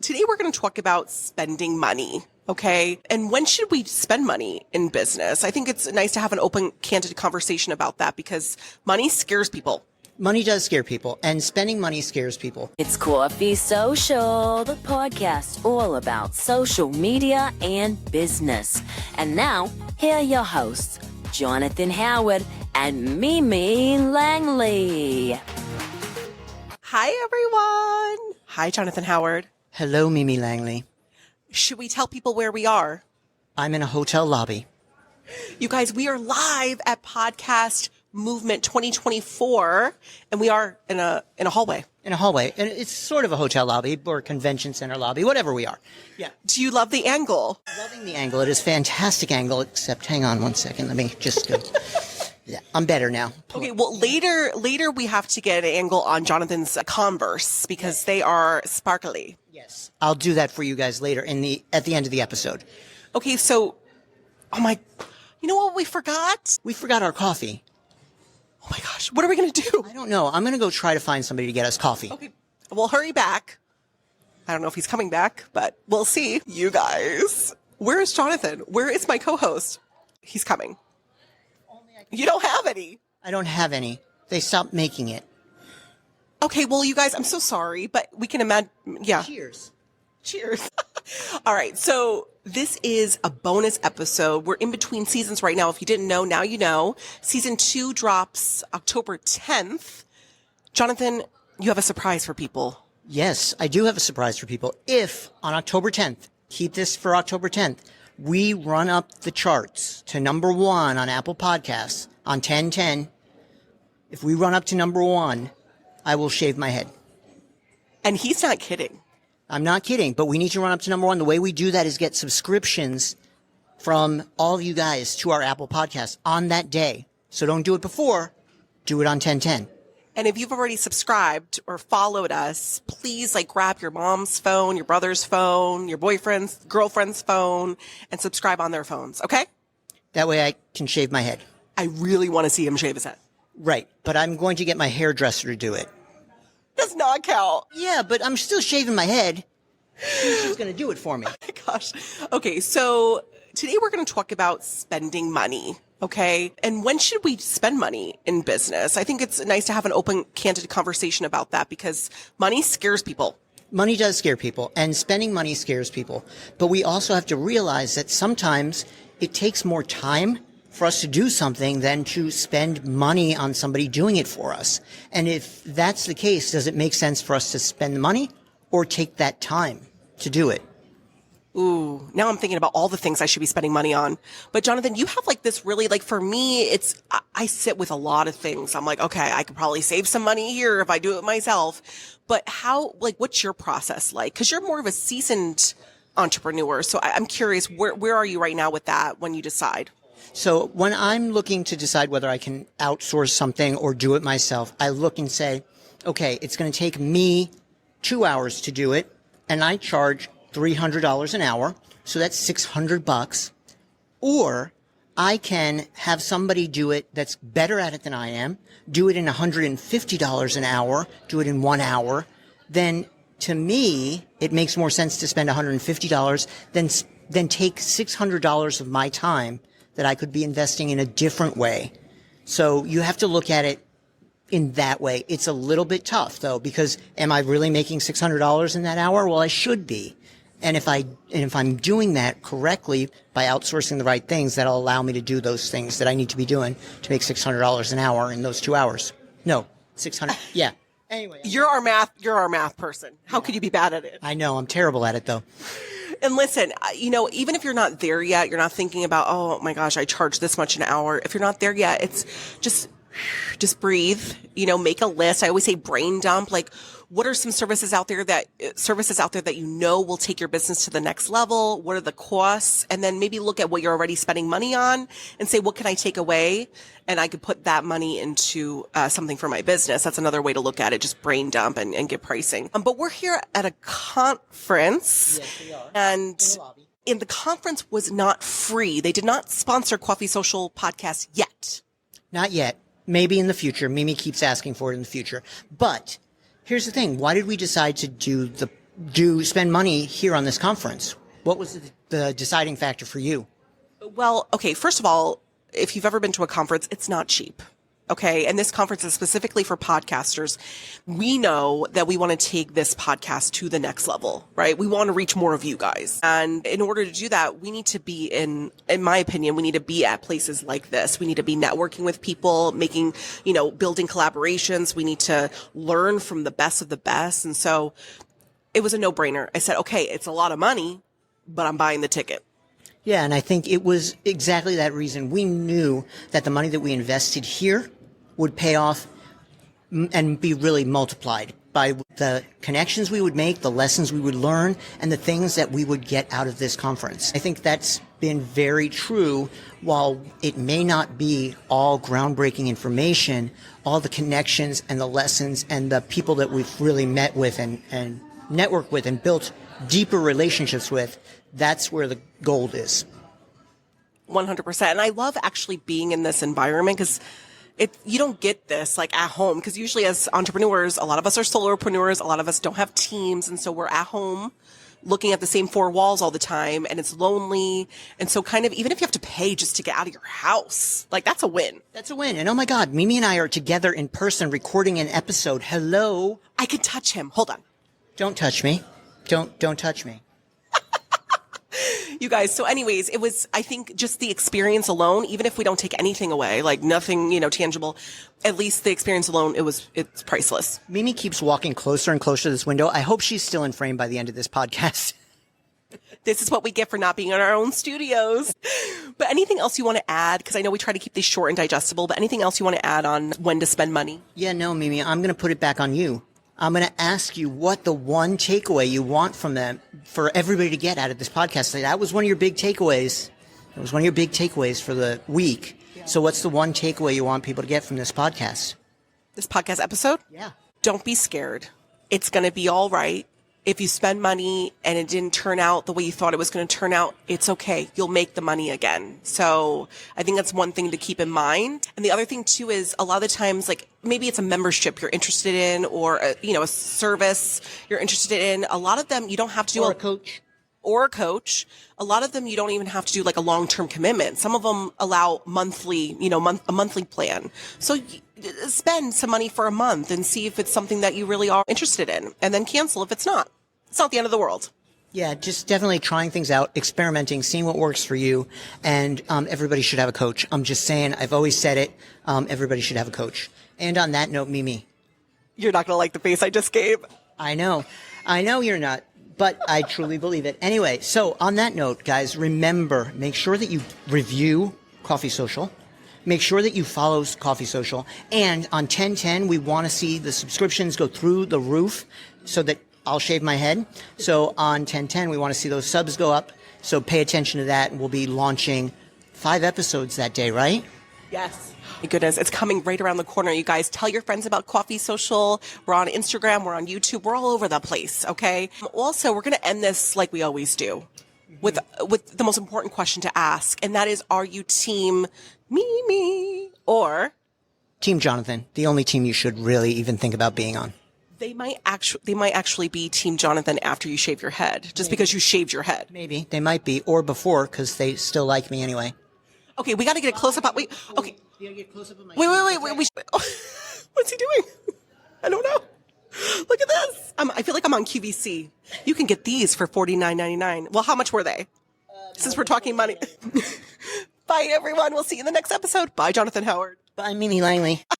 Today we're going to talk about spending money, okay? And when should we spend money in business? I think it's nice to have an open, candid conversation about that because money scares people. Money does scare people, and spending money scares people. It's Coffee Social, the podcast all about social media and business. And now, here are your hosts, Jonathan Howard and Mimi Langley. Hi, everyone. Hi, Jonathan Howard. Hello, Mimi Langley. Should we tell people where we are? I'm in a hotel lobby. You guys, we are live at Podcast Movement 2024, and we are in a hallway. In a hallway. And it's sort of a hotel lobby or convention center lobby, whatever we are. Yeah. Do you love the angle? Loving the angle. It is a fantastic angle, except hang on one second. Let me just go. Yeah, I'm better now. Okay, well, later we have to get an angle on Jonathan's Converse because they are sparkly. Yes. I'll do that for you guys later at the end of the episode. Okay, so, you know what we forgot? We forgot our coffee. Oh my gosh, what are we going to do? I don't know. I'm going to go try to find somebody to get us coffee. Okay, well, hurry back. I don't know if he's coming back, but we'll see. You guys, where is Jonathan? Where is my co-host? He's coming. You don't have any. I don't have any. They stopped making it. Okay, well, you guys, I'm so sorry, but we can imagine. Yeah. Cheers. Cheers. All right. So this is a bonus episode. We're in between seasons right now. If you didn't know, now you know. Season 2 drops October 10th. Jonathan, you have a surprise for people. Yes, I do have a surprise for people. If on October 10th, keep this for October 10th, we run up the charts to number 1 on Apple Podcasts on 10/10. If we run up to number 1, I will shave my head. And he's not kidding. I'm not kidding, but we need to run up to number 1. The way we do that is get subscriptions from all of you guys to our Apple Podcasts on that day. So don't do it before, do it on 10/10. And if you've already subscribed or followed us, please grab your mom's phone, your brother's phone, your boyfriend's, girlfriend's phone, and subscribe on their phones, okay? That way I can shave my head. I really want to see him shave his head. Right, but I'm going to get my hairdresser to do it. Does not count. Yeah, but I'm still shaving my head. She's going to do it for me. Oh my gosh. Okay, so today we're going to talk about spending money. Okay. And when should we spend money in business? I think it's nice to have an open, candid conversation about that because money scares people. Money does scare people, and spending money scares people. But we also have to realize that sometimes it takes more time for us to do something than to spend money on somebody doing it for us. And if that's the case, does it make sense for us to spend the money or take that time to do it? Ooh, now I'm thinking about all the things I should be spending money on. But Jonathan, you have this really, for me, I sit with a lot of things. I'm like, okay, I could probably save some money here if I do it myself. But how, what's your process like? Because you're more of a seasoned entrepreneur. So I'm curious, where are you right now with that when you decide? So when I'm looking to decide whether I can outsource something or do it myself, I look and say, okay, it's going to take me 2 hours to do it, and I charge $300 an hour, so that's $600. Or I can have somebody do it that's better at it than I am, do it in $150 an hour, do it in 1 hour. Then to me, it makes more sense to spend $150 than take $600 of my time that I could be investing in a different way. So you have to look at it in that way. It's a little bit tough though, because am I really making $600 in that hour? Well, I should be. And if I'm doing that correctly by outsourcing the right things, that'll allow me to do those things that I need to be doing to make $600 an hour in those 2 hours. No, 600. Yeah. Anyway. You're our math person. How could you be bad at it? I know. I'm terrible at it though. And listen, even if you're not there yet, you're not thinking about, oh my gosh, I charge this much an hour. If you're not there yet, it's just breathe, make a list. I always say brain dump. What are some services out there that will take your business to the next level? What are the costs? And then maybe look at what you're already spending money on and say, what can I take away? And I could put that money into something for my business. That's another way to look at it. Just brain dump and get pricing. But we're here at a conference. Yes, we are. And In the conference was not free. They did not sponsor Coffee Social podcast yet. Not yet. Maybe in the future. Mimi keeps asking for it in the future. But here's the thing. Why did we decide to do spend money here on this conference? What was the deciding factor for you? Well, okay, first of all, if you've ever been to a conference, it's not cheap. Okay. And this conference is specifically for podcasters. We know that we want to take this podcast to the next level, right? We want to reach more of you guys. And in order to do that, we need to be in my opinion, we need to be at places like this. We need to be networking with people, making, building collaborations. We need to learn from the best of the best. And so it was a no-brainer. I said, okay, it's a lot of money, but I'm buying the ticket. Yeah, and I think it was exactly that reason. We knew that the money that we invested here would pay off and be really multiplied by the connections we would make, the lessons we would learn, and the things that we would get out of this conference. I think that's been very true. While it may not be all groundbreaking information, all the connections and the lessons and the people that we've really met with and networked with and built deeper relationships with, that's where the gold is. 100%. And I love actually being in this environment because you don't get this like at home, because usually as entrepreneurs, a lot of us are solopreneurs. A lot of us don't have teams. And so we're at home looking at the same four walls all the time, and it's lonely. And so kind of, even if you have to pay just to get out of your house, like that's a win. That's a win. And oh my God, Mimi and I are together in person recording an episode. Hello. I can touch him. Hold on. Don't touch me. Don't touch me. You guys. So anyways, it was, I think, just the experience alone, even if we don't take anything away, like nothing, tangible, at least the experience alone, it's priceless. Mimi keeps walking closer and closer to this window. I hope she's still in frame by the end of this podcast. This is what we get for not being in our own studios. But anything else you want to add? Because I know we try to keep these short and digestible, but anything else you want to add on when to spend money? Yeah, no, Mimi, I'm going to put it back on you. I'm going to ask you what the one takeaway you want from them for everybody to get out of this podcast. That was one of your big takeaways. It was one of your big takeaways for the week. So what's the one takeaway you want people to get from this podcast? This podcast episode? Yeah. Don't be scared. It's going to be all right. If you spend money and it didn't turn out the way you thought it was going to turn out, it's okay. You'll make the money again. So I think that's one thing to keep in mind. And the other thing too is a lot of the times, like maybe it's a membership you're interested in, or a service you're interested in. A lot of them you don't have to do Or a coach. A lot of them you don't even have to do like a long-term commitment. Some of them allow monthly, a monthly plan. So spend some money for a month and see if it's something that you really are interested in, and then cancel if it's not. It's not the end of the world. Yeah, just definitely trying things out, experimenting, seeing what works for you. And everybody should have a coach. I'm just saying, I've always said it. Everybody should have a coach. And on that note, Mimi. You're not going to like the face I just gave. I know you're not, but I truly believe it. Anyway, so on that note, guys, remember, make sure that you review Coffee Social. Make sure that you follow Coffee Social. And on 1010, we want to see the subscriptions go through the roof so that I'll shave my head. So on 1010, we want to see those subs go up. So pay attention to that. And we'll be launching 5 episodes that day, right? Yes. My goodness, it's coming right around the corner. You guys, tell your friends about Coffee Social. We're on Instagram. We're on YouTube. We're all over the place. Okay. Also, we're going to end this like we always do with the most important question to ask. And that is, are you team Mimi or Team Jonathan? The only team you should really even think about being on. They might actually be Team Jonathan after you shave your head, just because you shaved your head. Maybe they might be, or before, because they still like me anyway. Okay, we got to get a close up. Wait, okay. You gotta get close up on my Wait. What's he doing? I don't know. Look at this. I feel like I'm on QVC. You can get these for $49.99. Well, how much were they? Since we're talking money. Bye, everyone. We'll see you in the next episode. Bye, Jonathan Howard. Bye, Mimi Langley.